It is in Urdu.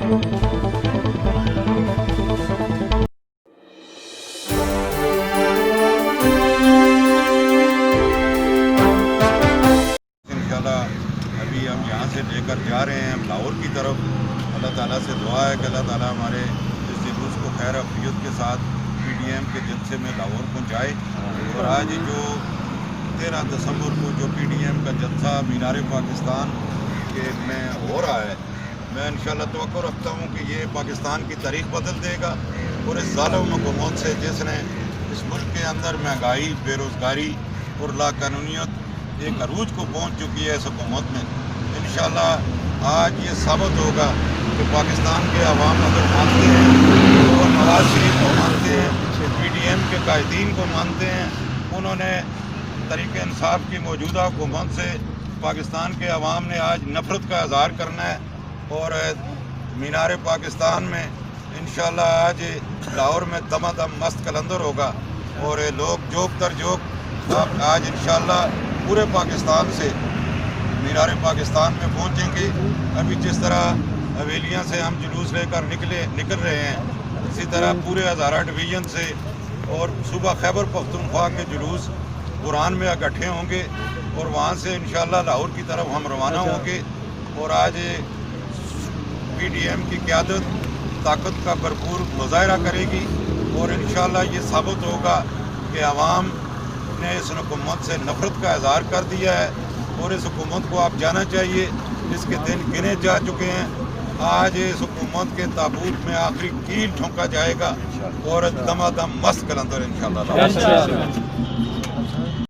ابھی ہم یہاں سے لے کر جا رہے ہیں لاہور کی طرف. اللہ تعالیٰ سے دعا ہے کہ اللہ تعالیٰ ہمارے اس جلوس کو خیر عافیت کے ساتھ PDM کے جلسے میں لاہور پہنچائے. اور آج جو 13 دسمبر کو جو PDM کا جلسہ مینار پاکستان کے میں ہو رہا ہے، میں انشاءاللہ توقع رکھتا ہوں کہ یہ پاکستان کی تاریخ بدل دے گا. اور اس ظالم حکومت سے جس نے اس ملک کے اندر مہنگائی، بے روزگاری اور لا قانونیت ایک عروج کو پہنچ چکی ہے اس حکومت میں، انشاءاللہ آج یہ ثابت ہوگا کہ پاکستان کے عوام اگر مانتے ہیں اور نواز شریف کو مانتے ہیں، PDM کے قائدین کو مانتے ہیں، انہوں نے طریق انصاف کی موجودہ حکومت سے پاکستان کے عوام نے آج نفرت کا اظہار کرنا ہے. اور مینار پاکستان میں انشاءاللہ آج لاہور میں دما دم مست کلندر ہوگا. اور لوگ جوک در جوک آج انشاءاللہ پورے پاکستان سے مینار پاکستان میں پہنچیں گے. ابھی جس طرح حویلیاں سے ہم جلوس لے کر نکل رہے ہیں، اسی طرح پورے ہزارہ ڈویژن سے اور صوبہ خیبر پختونخوا کے جلوس قرآن میں اکٹھے ہوں گے اور وہاں سے انشاءاللہ لاہور کی طرف ہم روانہ ہوں گے. اور آج PDM کی قیادت طاقت کا بھرپور مظاہرہ کرے گی اور انشاءاللہ یہ ثابت ہوگا کہ عوام نے اس حکومت سے نفرت کا اظہار کر دیا ہے. اور اس حکومت کو آپ جانا چاہیے، اس کے دن گنے جا چکے ہیں. آج اس حکومت کے تابوت میں آخری کیل ٹھونکا جائے گا اور دما دم مست کلندر انشاءاللہ.